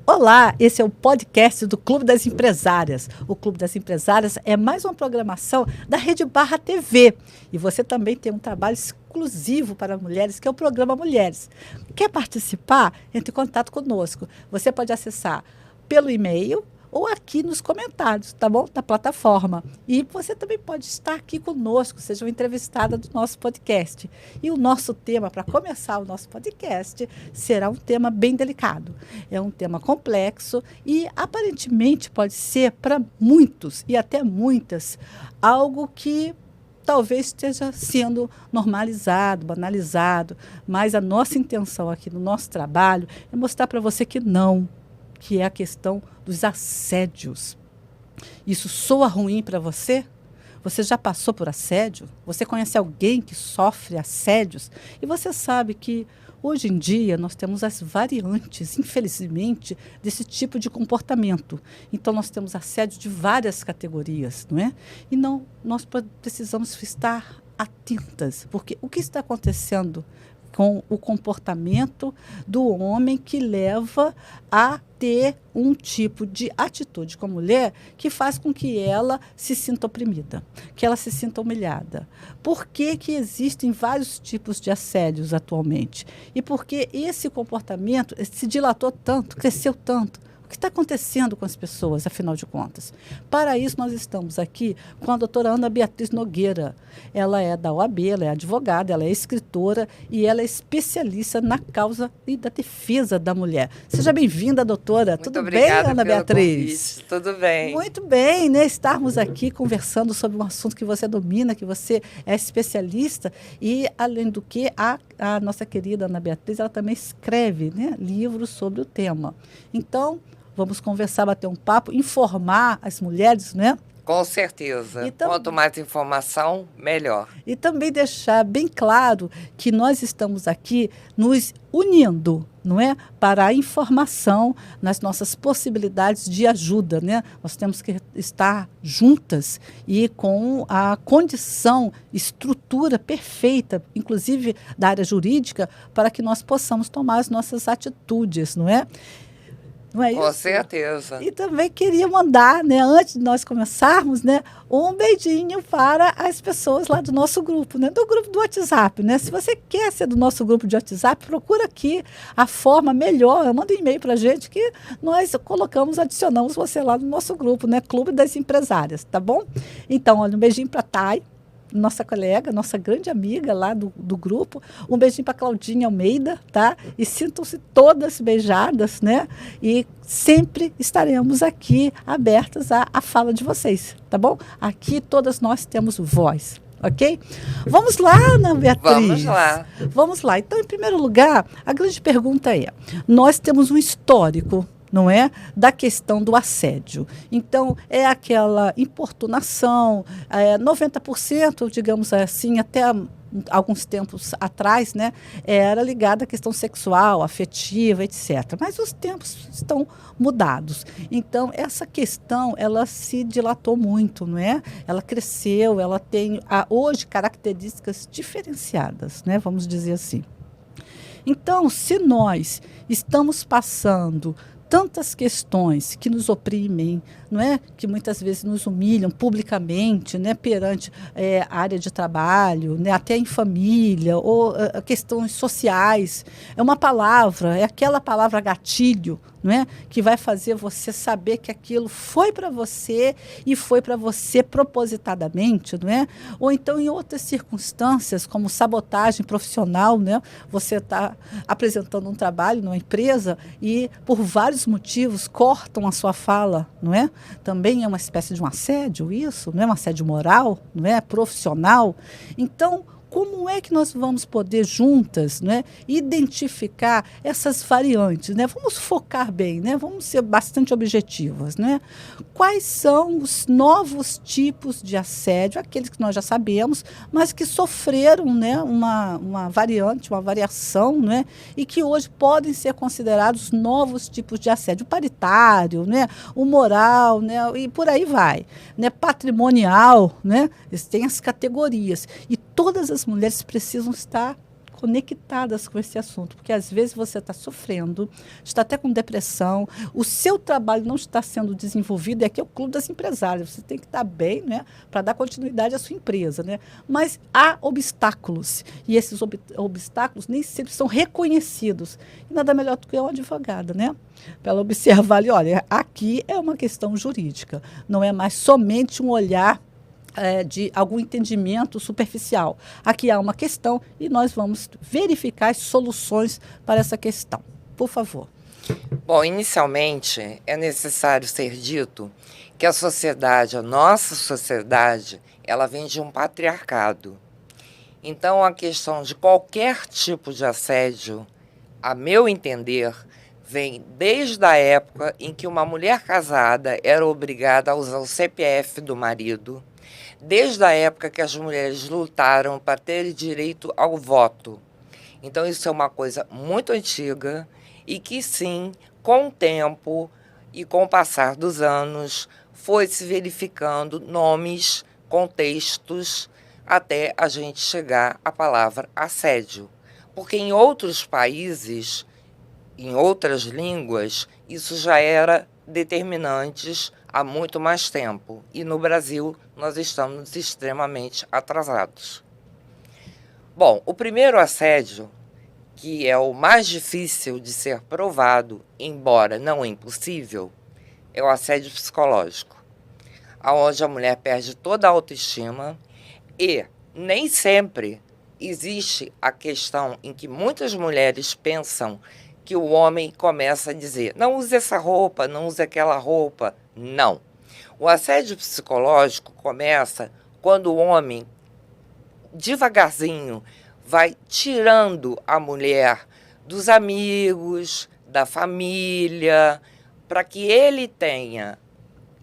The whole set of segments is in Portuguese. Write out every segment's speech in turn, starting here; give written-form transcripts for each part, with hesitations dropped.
Olá, esse é o podcast do Clube das Empresárias. O Clube das Empresárias é mais uma programação da Rede Barra TV. E você também tem um trabalho exclusivo para mulheres, que é o programa Mulheres. Quer participar? Entre em contato conosco. Você pode acessar pelo e-mail ou aqui nos comentários, tá bom? Na plataforma. E você também pode estar aqui conosco, seja uma entrevistada do nosso podcast. E o nosso tema, para começar o nosso podcast, será um tema bem delicado. É um tema complexo e, aparentemente, pode ser para muitos e até muitas algo que talvez esteja sendo normalizado, banalizado, mas a nossa intenção aqui no nosso trabalho é mostrar para você que não, que é a questão dos assédios. Isso soa ruim para você? Você já passou por assédio? Você conhece alguém que sofre assédios? E você sabe que hoje em dia nós temos as variantes, infelizmente, desse tipo de comportamento. Então nós temos assédio de várias categorias, não é? E não, nós precisamos estar atentas, porque o que está acontecendo com o comportamento do homem que leva a ter um tipo de atitude com a mulher que faz com que ela se sinta oprimida, que ela se sinta humilhada. Por que que existem vários tipos de assédios atualmente? E por que esse comportamento se dilatou tanto, cresceu tanto? O que está acontecendo com as pessoas, afinal de contas? Para isso, nós estamos aqui com a doutora Ana Beatriz Nogueira. Ela é da OAB, ela é advogada, ela é escritora e ela é especialista na causa e da defesa da mulher. Seja bem-vinda, doutora. Muito Tudo obrigada bem, Ana pelo Beatriz? convite. Tudo bem. Muito bem, né? Estarmos aqui conversando sobre um assunto que você domina, que você é especialista e, além do que, a nossa querida Ana Beatriz, ela também escreve, né, livros sobre o tema. Então, vamos conversar, bater um papo, informar as mulheres, né? Com certeza. Quanto mais informação, melhor. E também deixar bem claro que nós estamos aqui nos unindo, não é? Para a informação nas nossas possibilidades de ajuda, né? Nós temos que estar juntas e com a condição, estrutura perfeita, inclusive da área jurídica, para que nós possamos tomar as nossas atitudes, não é? Não é isso? Com certeza. E também queria mandar, né, antes de nós começarmos, né, um beijinho para as pessoas lá do nosso grupo, né, do grupo do WhatsApp, né? Se você quer ser do nosso grupo de WhatsApp, procura aqui a forma melhor, manda um e-mail para a gente que nós adicionamos você lá no nosso grupo, né, Clube das Empresárias, tá bom? Então, olha, um beijinho para a Thay, nossa colega, nossa grande amiga lá do grupo. Um beijinho para Claudinha Almeida, tá? E sintam-se todas beijadas, né? E sempre estaremos aqui abertas à fala de vocês, tá bom? Aqui todas nós temos voz, ok? Vamos lá, Ana Beatriz? Vamos lá. Vamos lá. Então, em primeiro lugar, a grande pergunta é, nós temos um histórico, não é? Da questão do assédio. Então, é aquela importunação, 90%, digamos assim, até alguns tempos atrás, né, era ligada à questão sexual, afetiva, etc. Mas os tempos estão mudados. Então, essa questão, ela se dilatou muito, não é? Ela cresceu, ela tem, hoje, características diferenciadas, né? Vamos dizer assim. Então, se nós estamos passando tantas questões que nos oprimem, não é? Que muitas vezes nos humilham publicamente, né? Perante a área de trabalho, né? Até em família, ou questões sociais. É uma palavra, é aquela palavra gatilho, não é? Que vai fazer você saber que aquilo foi para você e foi para você propositadamente, não é? Ou então em outras circunstâncias, como sabotagem profissional, né? Você está apresentando um trabalho numa empresa e por vários motivos cortam a sua fala, não é? Também é uma espécie de um assédio isso, não é? Um assédio moral, não é? Profissional. Então, como é que nós vamos poder juntas, né, identificar essas variantes, né? Vamos focar bem, né? Vamos ser bastante objetivas, né? Quais são os novos tipos de assédio, aqueles que nós já sabemos, mas que sofreram, né, uma variante, uma variação, né, e que hoje podem ser considerados novos tipos de assédio, o paritário, né, o moral, né, e por aí vai, né, patrimonial, né, tem as categorias. E todas as mulheres precisam estar conectadas com esse assunto, porque às vezes você está sofrendo, está até com depressão, o seu trabalho não está sendo desenvolvido, e aqui é o Clube das Empresárias, você tem que estar bem, né, para dar continuidade à sua empresa, né? Mas há obstáculos, e esses obstáculos nem sempre são reconhecidos, e nada melhor do que uma advogada, né? Para ela observar ali, olha, aqui é uma questão jurídica, não é mais somente um olhar de algum entendimento superficial. Aqui há uma questão e nós vamos verificar as soluções para essa questão. Por favor. Bom, inicialmente é necessário ser dito que a sociedade, a nossa sociedade, ela vem de um patriarcado. Então, a questão de qualquer tipo de assédio, a meu entender, vem desde a época em que uma mulher casada era obrigada a usar o CPF do marido, desde a época que as mulheres lutaram para ter direito ao voto. Então, isso é uma coisa muito antiga e que, sim, com o tempo e com o passar dos anos, foi se verificando nomes, contextos, até a gente chegar à palavra assédio. Porque em outros países, em outras línguas, isso já era determinantes há muito mais tempo. E no Brasil, nós estamos extremamente atrasados. Bom, o primeiro assédio, que é o mais difícil de ser provado, embora não impossível, é o assédio psicológico, onde a mulher perde toda a autoestima e nem sempre existe a questão em que muitas mulheres pensam que o homem começa a dizer, não use essa roupa, não use aquela roupa. Não. O assédio psicológico começa quando o homem, devagarzinho, vai tirando a mulher dos amigos, da família, para que ele tenha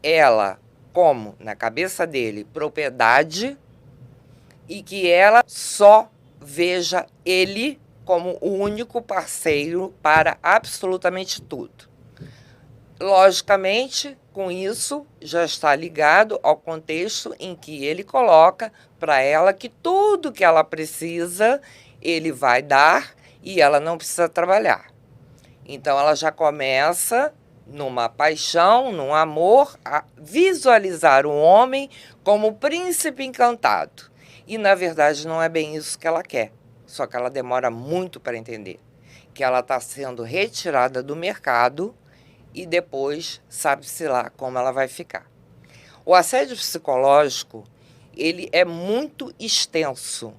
ela como, na cabeça dele, propriedade e que ela só veja ele como o único parceiro para absolutamente tudo. Logicamente, com isso, já está ligado ao contexto em que ele coloca para ela que tudo que ela precisa, ele vai dar e ela não precisa trabalhar. Então, ela já começa numa paixão, num amor, a visualizar o homem como o príncipe encantado. E, na verdade, não é bem isso que ela quer. Só que ela demora muito para entender que ela está sendo retirada do mercado e depois sabe-se lá como ela vai ficar. O assédio psicológico, ele é muito extenso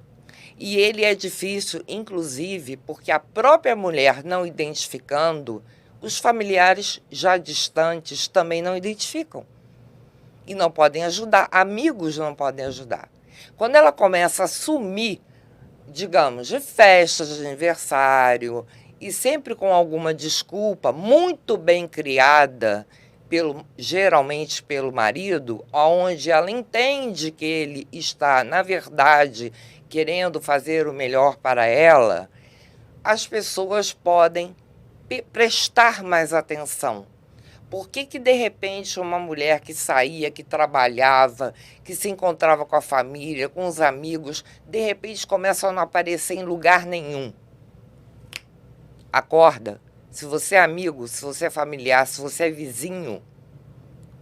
e ele é difícil, inclusive, porque a própria mulher não identificando, os familiares já distantes também não identificam e não podem ajudar, amigos não podem ajudar. Quando ela começa a sumir, digamos, de festas de aniversário, e sempre com alguma desculpa muito bem criada, geralmente pelo marido, onde ela entende que ele está, na verdade, querendo fazer o melhor para ela, as pessoas podem prestar mais atenção. Por que que, de repente, uma mulher que saía, que trabalhava, que se encontrava com a família, com os amigos, de repente começa a não aparecer em lugar nenhum? Acorda. Se você é amigo, se você é familiar, se você é vizinho,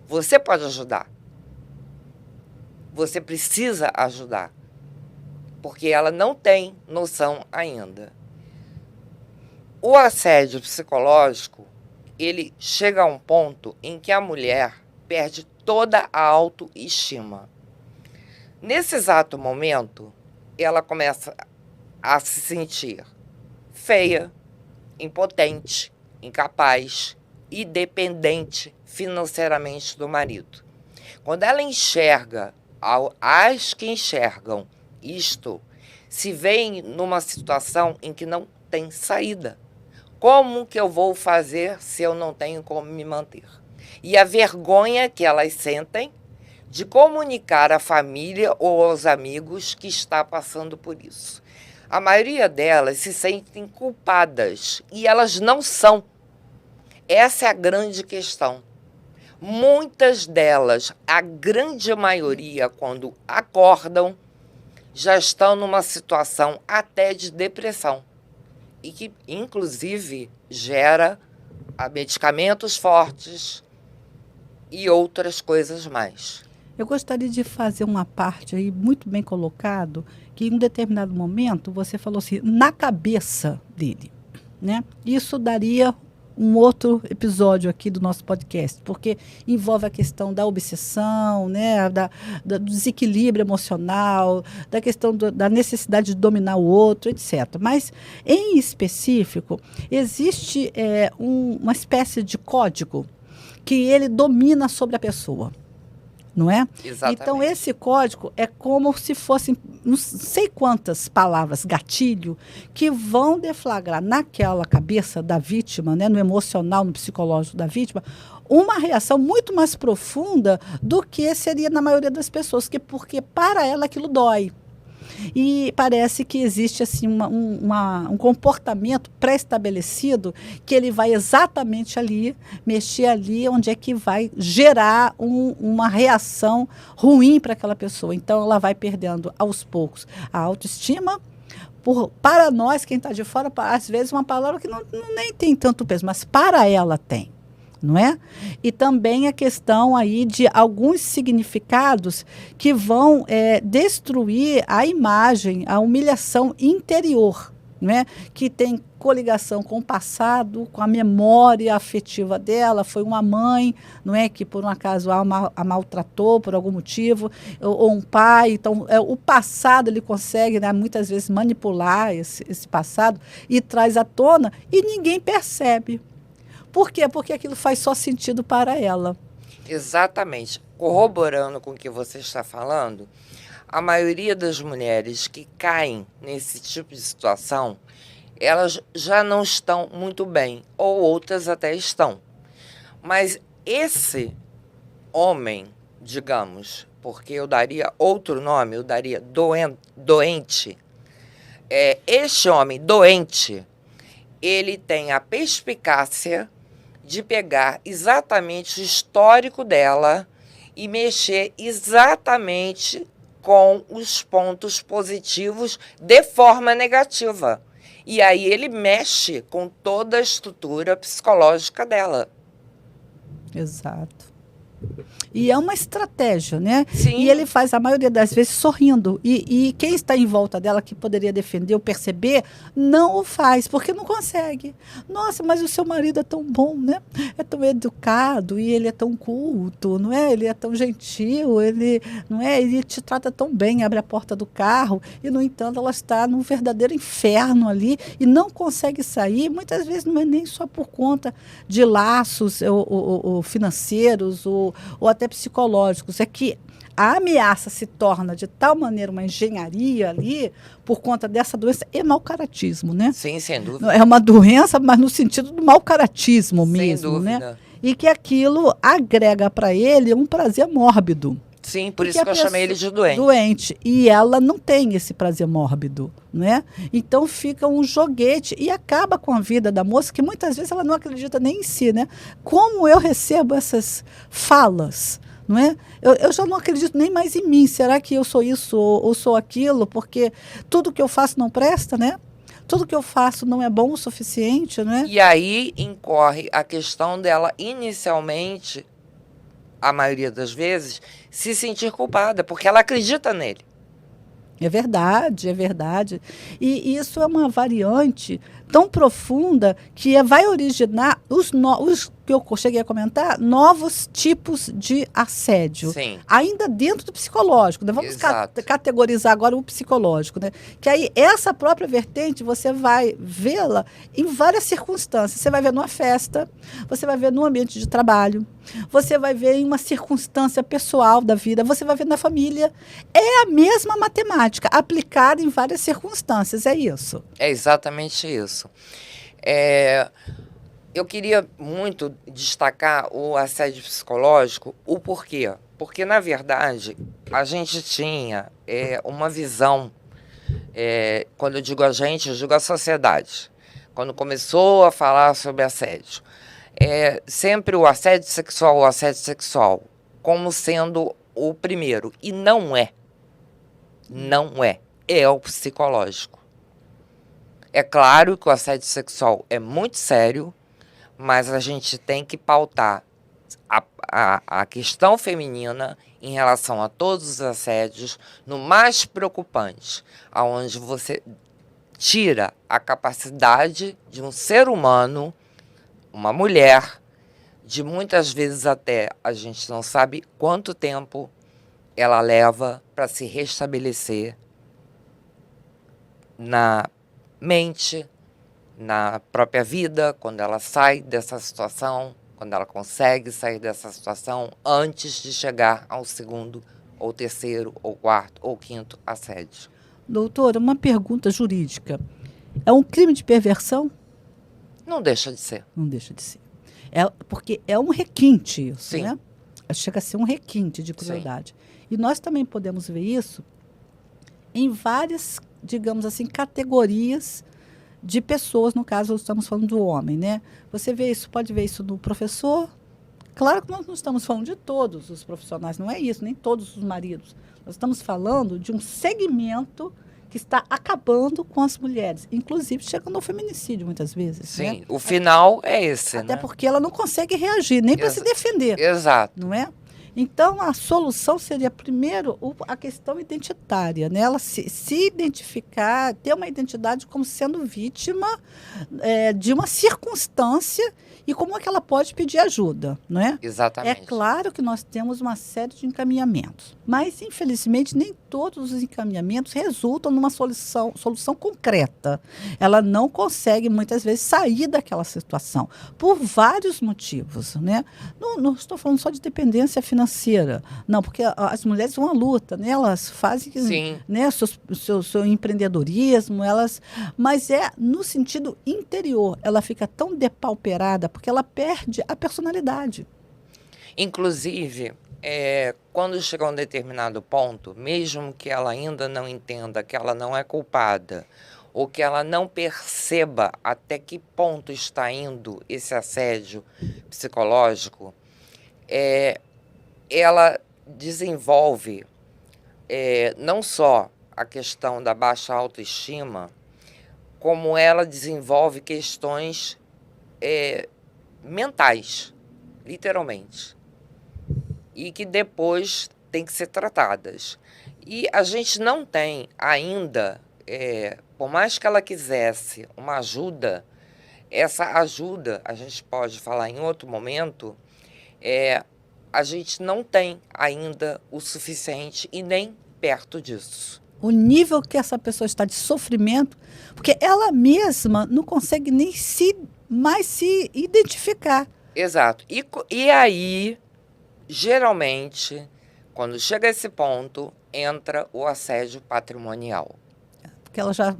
você pode ajudar. Você precisa ajudar. Porque ela não tem noção ainda. O assédio psicológico, ele chega a um ponto em que a mulher perde toda a autoestima. Nesse exato momento, ela começa a se sentir feia, impotente, incapaz e dependente financeiramente do marido. Quando ela enxerga, as que enxergam isto, se veem numa situação em que não tem saída. Como que eu vou fazer se eu não tenho como me manter? E a vergonha que elas sentem de comunicar à família ou aos amigos que está passando por isso. A maioria delas se sentem culpadas e elas não são. Essa é a grande questão. Muitas delas, a grande maioria, quando acordam, já estão numa situação até de depressão. E que, inclusive, gera medicamentos fortes e outras coisas mais. Eu gostaria de fazer uma parte aí muito bem colocado, que em um determinado momento você falou assim, na cabeça dele, né? Isso daria um outro episódio aqui do nosso podcast, porque envolve a questão da obsessão, né, do desequilíbrio emocional, da questão da necessidade de dominar o outro, etc. Mas, em específico, existe uma espécie de código que ele domina sobre a pessoa. Não é? Exatamente. Então, esse código é como se fossem não sei quantas palavras, gatilho, que vão deflagrar naquela cabeça da vítima, né, no emocional, no psicológico da vítima, uma reação muito mais profunda do que seria na maioria das pessoas, porque para ela aquilo dói. E parece que existe assim, um comportamento pré-estabelecido que ele vai exatamente ali, mexer ali, onde é que vai gerar uma reação ruim para aquela pessoa. Então, ela vai perdendo aos poucos a autoestima. Para nós, quem está de fora, às vezes uma palavra que nem tem tanto peso, mas para ela tem. Não é? E também a questão aí de alguns significados que vão destruir a imagem, a humilhação interior, não é? Que tem coligação com o passado, com a memória afetiva dela, foi uma mãe, não é, que por um acaso a maltratou por algum motivo, ou um pai. Então, o passado ele consegue, né, muitas vezes manipular esse passado e traz à tona e ninguém percebe. Por quê? Porque aquilo faz só sentido para ela. Exatamente. Corroborando com o que você está falando, a maioria das mulheres que caem nesse tipo de situação, elas já não estão muito bem, ou outras até estão. Mas esse homem, digamos, porque eu daria outro nome, eu daria doente, este homem doente, ele tem a perspicácia de pegar exatamente o histórico dela e mexer exatamente com os pontos positivos de forma negativa. E aí ele mexe com toda a estrutura psicológica dela. Exato. E é uma estratégia, né? Sim. E ele faz a maioria das vezes sorrindo. E quem está em volta dela, que poderia defender ou perceber, não o faz, porque não consegue. Nossa, mas o seu marido é tão bom, né? É tão educado e ele é tão culto, não é? Ele é tão gentil, não é? Ele te trata tão bem, abre a porta do carro. E, no entanto, ela está num verdadeiro inferno ali e não consegue sair. Muitas vezes não é nem só por conta de laços ou financeiros ou até psicológicos, é que a ameaça se torna de tal maneira uma engenharia ali, por conta dessa doença, é mau caratismo, né? Sim, sem dúvida. É uma doença, mas no sentido do mau caratismo mesmo, sem dúvida, né? E que aquilo agrega para ele um prazer mórbido. Sim, por isso que eu chamei ele de doente. Doente. E ela não tem esse prazer mórbido, né? Então fica um joguete e acaba com a vida da moça, que muitas vezes ela não acredita nem em si, né? Como eu recebo essas falas, não é? Eu já não acredito nem mais em mim. Será que eu sou isso ou sou aquilo? Porque tudo que eu faço não presta, né? Tudo que eu faço não é bom o suficiente, não é? E aí incorre a questão dela inicialmente, a maioria das vezes, se sentir culpada, porque ela acredita nele. É verdade, é verdade. E isso é uma variante, tão profunda que vai originar os que eu cheguei a comentar, novos tipos de assédio. Sim. Ainda dentro do psicológico, né? Vamos categorizar agora o psicológico, né? Que aí essa própria vertente você vai vê-la em várias circunstâncias. Você vai ver numa festa, você vai ver no ambiente de trabalho, você vai ver em uma circunstância pessoal da vida, você vai ver na família. É a mesma matemática, aplicada em várias circunstâncias, é isso. É exatamente isso. Eu queria muito destacar o assédio psicológico, o porquê. Porque, na verdade, a gente tinha uma visão, quando eu digo a gente, eu digo a sociedade, quando começou a falar sobre assédio. Sempre o assédio sexual, como sendo o primeiro. E não é. Não é. É o psicológico. É claro que o assédio sexual é muito sério, mas a gente tem que pautar a questão feminina em relação a todos os assédios no mais preocupante, aonde você tira a capacidade de um ser humano, uma mulher, de muitas vezes até a gente não sabe quanto tempo ela leva para se restabelecer na mente, na própria vida, quando ela sai dessa situação, quando ela consegue sair dessa situação antes de chegar ao segundo, ou terceiro, ou quarto, ou quinto assédio. Doutora, uma pergunta jurídica. É um crime de perversão? Não deixa de ser. Não deixa de ser. Porque é um requinte isso, Sim. né? Chega a ser um requinte de crueldade. Sim. E nós também podemos ver isso em várias, digamos assim, categorias de pessoas, no caso, estamos falando do homem, né? Você vê isso, pode ver isso no professor. Claro que nós não estamos falando de todos os profissionais, não é isso, nem todos os maridos. Nós estamos falando de um segmento que está acabando com as mulheres, inclusive chegando ao feminicídio muitas vezes. Sim, né? O final é esse, até né? Porque ela não consegue reagir, nem para se defender. Exato. Não é? Então, a solução seria, primeiro, a questão identitária, né? Ela se identificar, ter uma identidade como sendo vítima de uma circunstância e como é que ela pode pedir ajuda, não é? Exatamente. É claro que nós temos uma série de encaminhamentos, mas, infelizmente, nem todos os encaminhamentos resultam numa solução concreta. Ela não consegue, muitas vezes, sair daquela situação, por vários motivos, né? Não estou falando só de dependência financeira, não, porque as mulheres vão à luta, né? Elas fazem, né, seu empreendedorismo, mas no sentido interior, ela fica tão depauperada porque ela perde a personalidade. Inclusive, quando chega a um determinado ponto, mesmo que ela ainda não entenda que ela não é culpada, ou que ela não perceba até que ponto está indo esse assédio psicológico, ela desenvolve não só a questão da baixa autoestima, como ela desenvolve questões mentais, literalmente, e que depois tem que ser tratadas. E a gente não tem ainda, por mais que ela quisesse uma ajuda, essa ajuda, a gente pode falar em outro momento, a gente não tem ainda o suficiente e nem perto disso. O nível que essa pessoa está de sofrimento, porque ela mesma não consegue nem mais se identificar. Exato. E aí, geralmente, quando chega a esse ponto, entra o assédio patrimonial. Porque ela já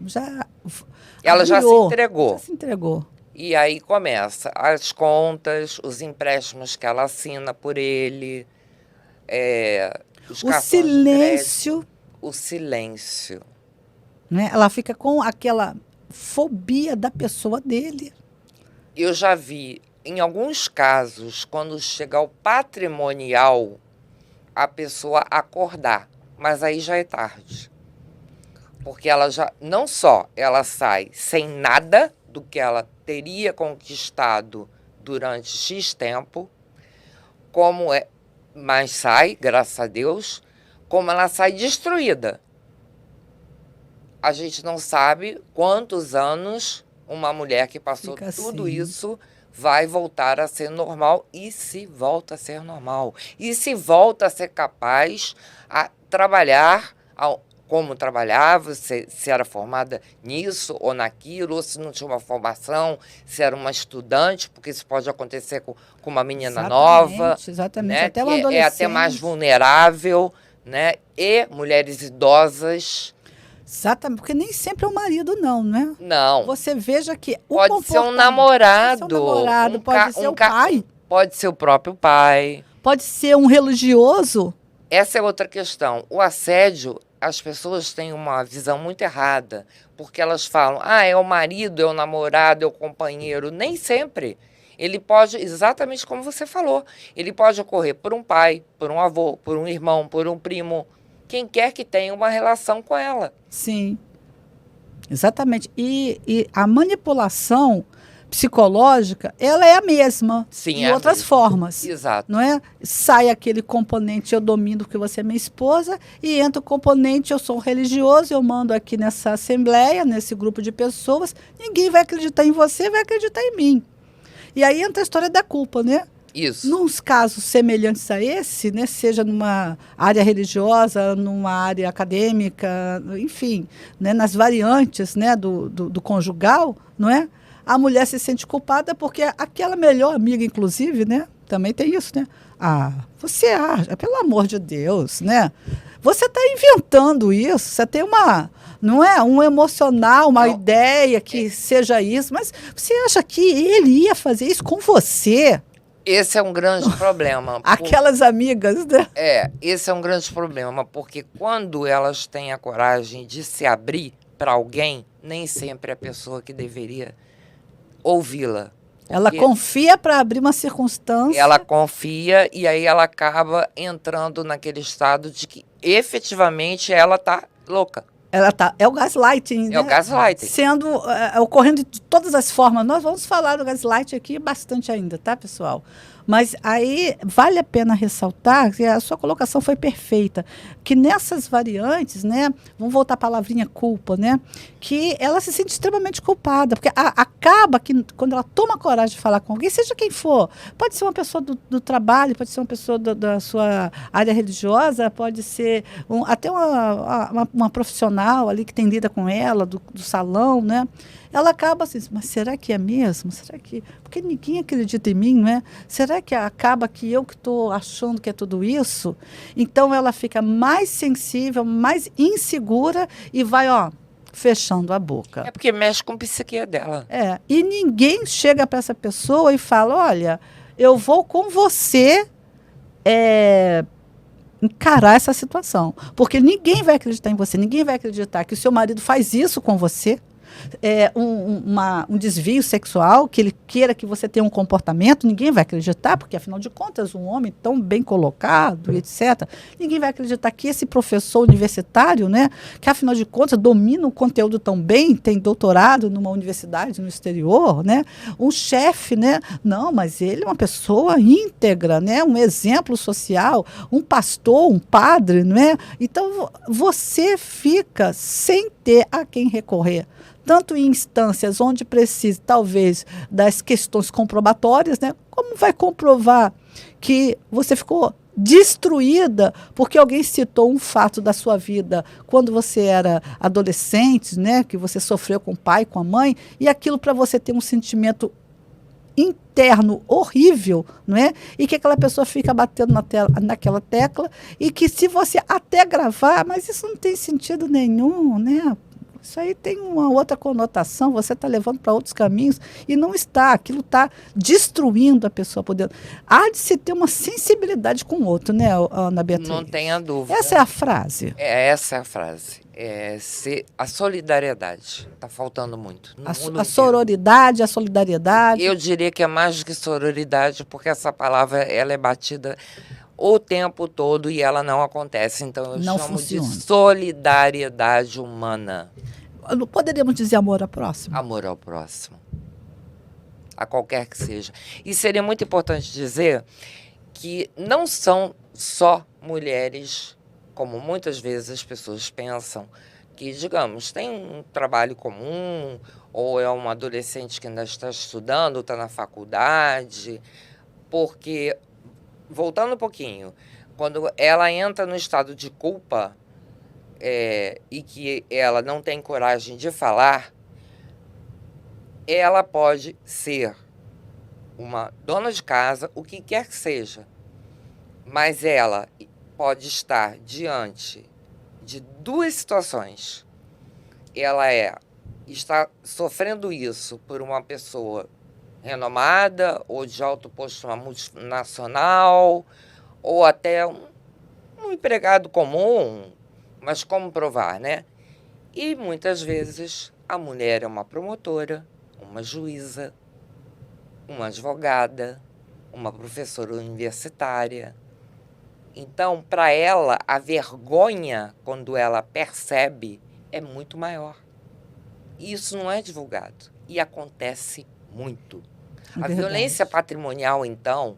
se entregou. E aí começa as contas, os empréstimos que ela assina por ele, os cartões de crédito. O silêncio. Né? Ela fica com aquela fobia da pessoa dele. Eu já vi, em alguns casos, quando chega ao patrimonial, a pessoa acordar, mas aí já é tarde. Porque ela já, não só ela sai sem nada do que ela teria conquistado durante X tempo, mas sai, graças a Deus, como ela sai destruída. A gente não sabe quantos anos uma mulher que passou Fica tudo assim. isso vai voltar a ser normal e se volta a ser normal. E se volta a ser capaz a trabalhar como trabalhava, se era formada nisso ou naquilo, ou se não tinha uma formação, se era uma estudante, porque isso pode acontecer com uma menina nova, Exatamente, né, até um que é até mais adolescente. vulnerável, né, e mulheres idosas. Exatamente, porque nem sempre é o marido, não, né? Não. Você veja que o Pode ser um comportamento... namorado, pode ser o pai, pode ser o próprio pai. pode ser um religioso. Essa é outra questão. O assédio, as pessoas têm uma visão muito errada, porque elas falam, é o marido, é o namorado, é o companheiro. Nem sempre. Ele pode, exatamente como você falou, ele pode ocorrer por um pai, por um avô, por um irmão, por um primo, quem quer que tenha uma relação com ela. Sim, exatamente. E a manipulação psicológica, ela é a mesma, Sim, de é a outras mesma. formas. Exato. Não é? Sai aquele componente, eu domino porque você é minha esposa, e entra o componente, eu sou um religioso, eu mando aqui nessa assembleia, nesse grupo de pessoas, ninguém vai acreditar em você, vai acreditar em mim. E aí entra a história da culpa, né? Isso. Nos casos semelhantes a esse, né, seja numa área religiosa, numa área acadêmica, enfim, né, nas variantes, né, do conjugal, não é? A mulher se sente culpada porque aquela melhor amiga, inclusive, né, também tem isso, né? Você acha, pelo amor de Deus, né? Você está inventando isso, você tem não é um emocional, uma ideia que seja isso, mas você acha que ele ia fazer isso com você? Esse é um grande problema. Aquelas amigas, né? Esse é um grande problema, porque quando elas têm a coragem de se abrir para alguém, nem sempre é a pessoa que deveria ouvi-la. Ela confia para abrir uma circunstância. Ela confia e aí ela acaba entrando naquele estado de que efetivamente ela está louca. É o gaslighting, né? É o gaslighting. Ocorrendo de todas as formas. Nós vamos falar do gaslighting aqui bastante ainda, tá, pessoal? Mas aí vale a pena ressaltar que a sua colocação foi perfeita, que nessas variantes, né, vamos voltar à palavrinha culpa, né, que ela se sente extremamente culpada, porque acaba que quando ela toma coragem de falar com alguém, seja quem for, pode ser uma pessoa do trabalho, pode ser uma pessoa da sua área religiosa, pode ser até uma profissional ali que tem lida com ela, do salão, né, ela acaba assim, mas será que é mesmo? Será que... Porque ninguém acredita em mim, não é? Será que acaba que eu que estou achando que é tudo isso? Então ela fica mais sensível, mais insegura e vai, fechando a boca. É porque mexe com a psique dela. E ninguém chega para essa pessoa e fala, olha, eu vou com você encarar essa situação. Porque ninguém vai acreditar em você, ninguém vai acreditar que o seu marido faz isso com você. Um desvio sexual, que ele queira que você tenha um comportamento, ninguém vai acreditar, porque afinal de contas, um homem tão bem colocado, etc., ninguém vai acreditar que esse professor universitário, né, que afinal de contas domina o conteúdo tão bem, tem doutorado numa universidade no exterior, né, um chefe, né, não, mas ele é uma pessoa íntegra, né, um exemplo social, um pastor, um padre, né, então você fica sem ter a quem recorrer, tanto em instâncias onde precisa, talvez, das questões comprobatórias, né? Como vai comprovar que você ficou destruída porque alguém citou um fato da sua vida quando você era adolescente, né? Que você sofreu com o pai, com a mãe, e aquilo para você ter um sentimento interno horrível, não é? E que aquela pessoa fica batendo naquela tecla e que se você até gravar, mas isso não tem sentido nenhum, né? Isso aí tem uma outra conotação, você está levando para outros caminhos e não está, aquilo está destruindo a pessoa por dentro. Há de se ter uma sensibilidade com o outro, né, Ana Beatriz? Não tenha dúvida. Essa é a frase. Essa é a frase. A solidariedade. Está faltando muito. A sororidade, a solidariedade. Eu diria que é mais do que sororidade, porque essa palavra ela é batida o tempo todo e ela não acontece. Então eu chamo de solidariedade humana. Poderíamos dizer amor ao próximo? Amor ao próximo. A qualquer que seja. E seria muito importante dizer que não são só mulheres, como muitas vezes as pessoas pensam, que, digamos, têm um trabalho comum ou é um adolescente que ainda está estudando, está na faculdade, porque, voltando um pouquinho, quando ela entra no estado de culpa e que ela não tem coragem de falar, ela pode ser uma dona de casa, o que quer que seja, mas ela pode estar diante de duas situações. Ela está sofrendo isso por uma pessoa renomada, ou de alto posto numa multinacional, ou até um empregado comum, mas como provar, né? E muitas vezes a mulher é uma promotora, uma juíza, uma advogada, uma professora universitária. Então, para ela, a vergonha, quando ela percebe, é muito maior. E isso não é divulgado. E acontece muito. É a verdade. violência patrimonial, então,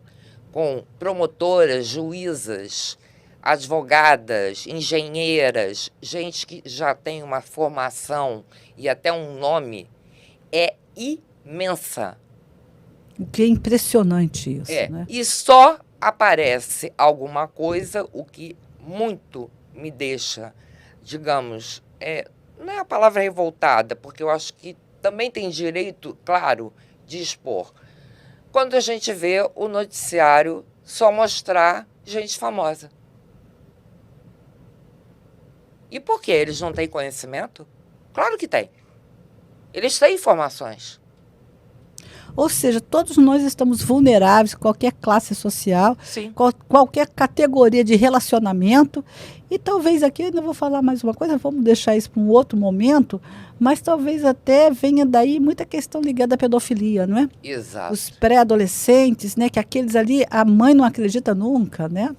com promotoras, juízas, advogadas, engenheiras, gente que já tem uma formação e até um nome, é imensa. O que é impressionante isso, né? E só aparece alguma coisa, o que muito me deixa, digamos, não é a palavra revoltada, porque eu acho que também tem direito, claro, de expor. Quando a gente vê o noticiário só mostrar gente famosa. E por que eles não têm conhecimento? Claro que têm. Eles têm informações. Ou seja, todos nós estamos vulneráveis, qualquer classe social, qualquer categoria de relacionamento. E talvez aqui, ainda vou falar mais uma coisa, vamos deixar isso para um outro momento, mas talvez até venha daí muita questão ligada à pedofilia, não é? Exato. Os pré-adolescentes, né, que aqueles ali, a mãe não acredita nunca, né?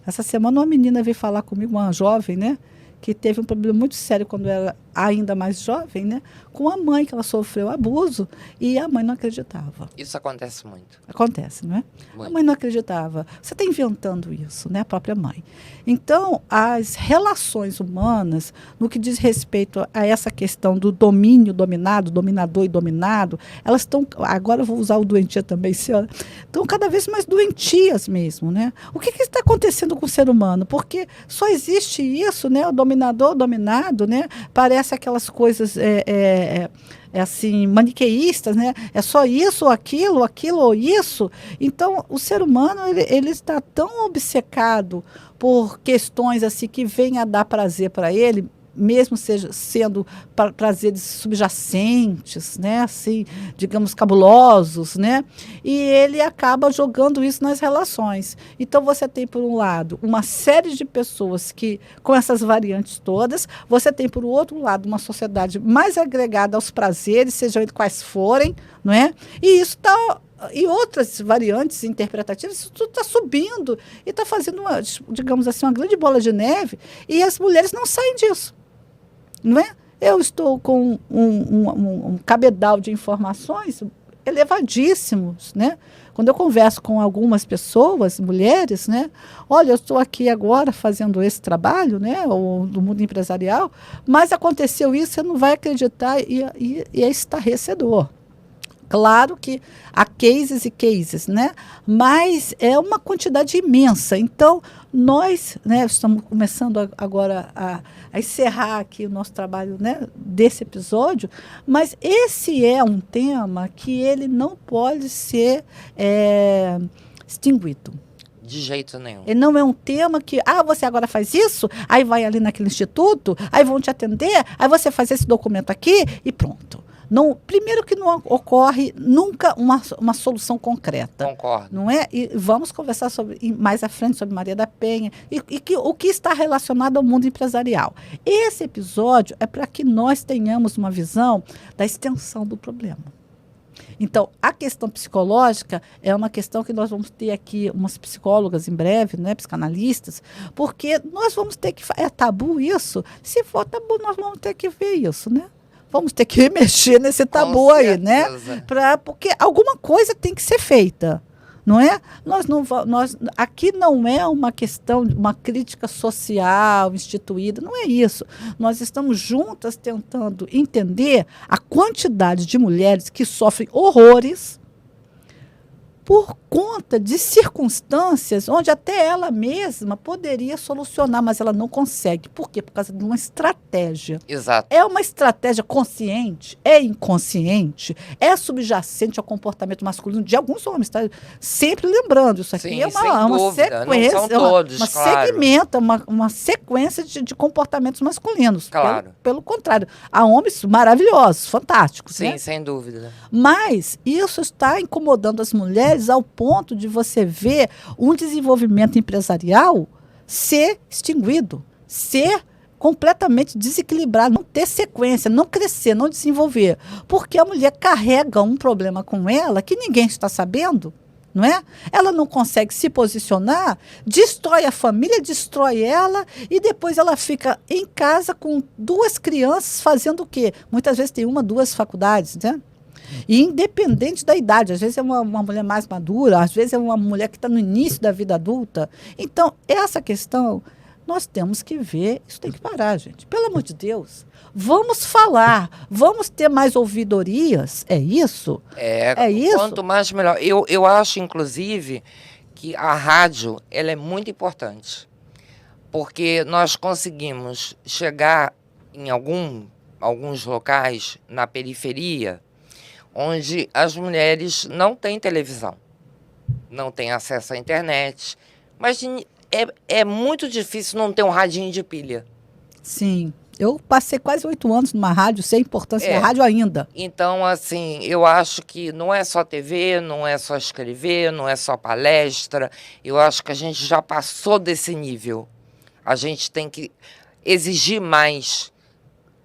Essa semana uma menina veio falar comigo, uma jovem, né? Que teve um problema muito sério quando era ainda mais jovem, né? Com a mãe, que ela sofreu abuso, e a mãe não acreditava. Isso acontece muito. Acontece, não é? Muito. A mãe não acreditava. Você está inventando isso, né? A própria mãe. Então, as relações humanas, no que diz respeito a essa questão do domínio, dominado, dominador e dominado, elas estão, agora eu vou usar o doentia também, senhora, estão cada vez mais doentias mesmo, né? O que está acontecendo com o ser humano? Porque só existe isso, né? O dominador, o dominado, né? Parece aquelas coisas assim, maniqueístas, né? É só isso ou aquilo ou isso. Então, o ser humano, ele está tão obcecado por questões assim que venham a dar prazer para ele, mesmo sendo prazeres subjacentes, né, assim, digamos, cabulosos, né, e ele acaba jogando isso nas relações. Então, você tem, por um lado, uma série de pessoas que, com essas variantes todas, você tem, por outro lado, uma sociedade mais agregada aos prazeres, sejam eles quais forem, não é? E isso está... E outras variantes interpretativas, isso tudo está subindo e está fazendo, digamos assim, uma grande bola de neve, e as mulheres não saem disso. Não é? Eu estou com um cabedal de informações elevadíssimos, né? Quando eu converso com algumas pessoas, mulheres, né? Olha, eu estou aqui agora fazendo esse trabalho, né? Ou do mundo empresarial, mas aconteceu isso, você não vai acreditar, e é estarrecedor. Claro que há cases e cases, né? Mas é uma quantidade imensa. Então, nós, né, estamos começando agora a encerrar aqui o nosso trabalho, né, desse episódio, mas esse é um tema que ele não pode ser extinguido. De jeito nenhum. Ele não é um tema que, você agora faz isso, aí vai ali naquele instituto, aí vão te atender, aí você faz esse documento aqui e pronto. Não, primeiro que não ocorre nunca uma solução concreta. Concordo. Não é? E vamos conversar mais à frente sobre Maria da Penha e o que está relacionado ao mundo empresarial. Esse episódio é para que nós tenhamos uma visão da extensão do problema. Então, a questão psicológica é uma questão que nós vamos ter aqui umas psicólogas em breve, né, psicanalistas, porque nós vamos ter que... É tabu isso? Se for tabu, nós vamos ter que ver isso, né? Vamos ter que mexer nesse tabu aí, né? Porque alguma coisa tem que ser feita, Não é? Aqui não é uma questão, uma crítica social instituída, não é isso. Nós estamos juntas tentando entender a quantidade de mulheres que sofrem horrores por conta de circunstâncias onde até ela mesma poderia solucionar, mas ela não consegue. Por quê? Por causa de uma estratégia. Exato. É uma estratégia consciente, é inconsciente, é subjacente ao comportamento masculino de alguns homens, tá? Sempre lembrando, isso aqui Sim, é sem uma dúvida. sequência, Não são todos, uma claro. segmenta, uma sequência de comportamentos masculinos. Claro. Pelo contrário, há homens maravilhosos, fantásticos, Sim, né? sem dúvida. Mas isso está incomodando as mulheres ao ponto de você ver um desenvolvimento empresarial ser extinguido, ser completamente desequilibrado, não ter sequência, não crescer, não desenvolver. Porque a mulher carrega um problema com ela que ninguém está sabendo, não é? Ela não consegue se posicionar, destrói a família, destrói ela e depois ela fica em casa com 2 crianças fazendo o quê? Muitas vezes tem 1, 2 faculdades, né? E independente da idade, às vezes é uma mulher mais madura, às vezes é uma mulher que está no início da vida adulta. Então, essa questão, nós temos que ver, isso tem que parar, gente. Pelo amor de Deus, vamos falar, vamos ter mais ouvidorias, é isso? É isso? Quanto mais, melhor. Eu acho, inclusive, que a rádio ela é muito importante, porque nós conseguimos chegar em alguns locais na periferia, onde as mulheres não têm televisão, não têm acesso à internet, mas é muito difícil não ter um radinho de pilha. Sim, eu passei quase 8 anos numa rádio, sei a importância da rádio ainda. Então, assim, eu acho que não é só TV, não é só escrever, não é só palestra, eu acho que a gente já passou desse nível. A gente tem que exigir mais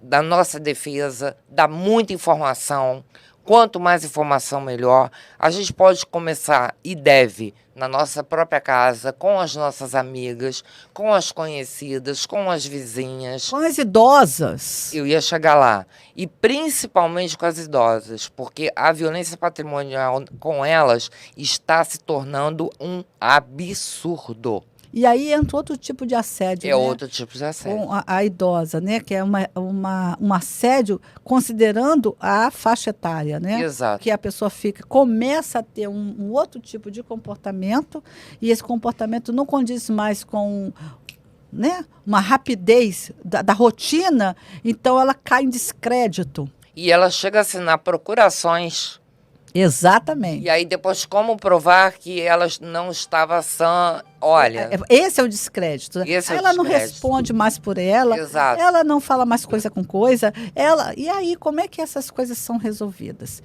da nossa defesa, dar muita informação. Quanto mais informação, melhor. A gente pode começar, e deve, na nossa própria casa, com as nossas amigas, com as conhecidas, com as vizinhas. Com as idosas. Eu ia chegar lá. E principalmente com as idosas, porque a violência patrimonial com elas está se tornando um absurdo. E aí entra outro tipo de assédio, né? Outro tipo de assédio. Com a idosa, né? Que é um assédio considerando a faixa etária, né? Exato. Que a pessoa começa a ter um outro tipo de comportamento e esse comportamento não condiz mais com, né, uma rapidez da rotina, então ela cai em descrédito. E ela chega a assinar procurações. Exatamente. E aí depois como provar que ela não estava sã? Olha... Esse é o descrédito. Ela não responde mais por ela. Exato. Ela não fala mais coisa com coisa. E aí, como é que essas coisas são resolvidas?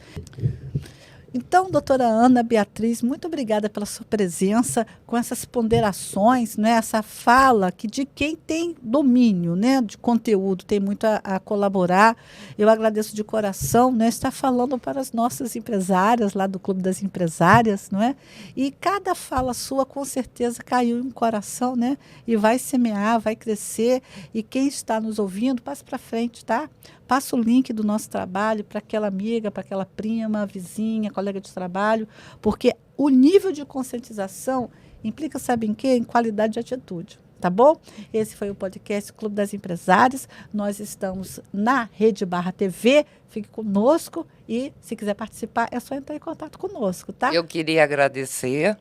Então, doutora Ana Beatriz, muito obrigada pela sua presença, com essas ponderações, né, essa fala que de quem tem domínio, né, de conteúdo, tem muito a colaborar. Eu agradeço de coração, né, estar falando para as nossas empresárias lá do Clube das Empresárias, não é? E cada fala sua, com certeza, caiu em um coração, né, e vai semear, vai crescer. E quem está nos ouvindo, passe para frente, tá? Passa o link do nosso trabalho para aquela amiga, para aquela prima, vizinha, colega de trabalho, porque o nível de conscientização implica, sabe em quê? Em qualidade de atitude, tá bom? Esse foi o podcast Clube das Empresárias. Nós estamos na Rede Barra TV. Fique conosco e, se quiser participar, é só entrar em contato conosco, tá? Eu queria agradecer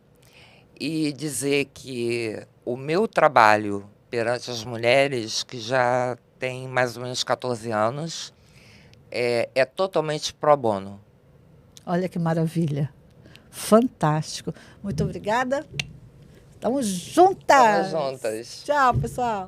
e dizer que o meu trabalho perante as mulheres, que já tem mais ou menos 14 anos, é totalmente pro bono. Olha que maravilha. Fantástico. Muito obrigada. Estamos juntas. Estamos juntas. Tchau, pessoal.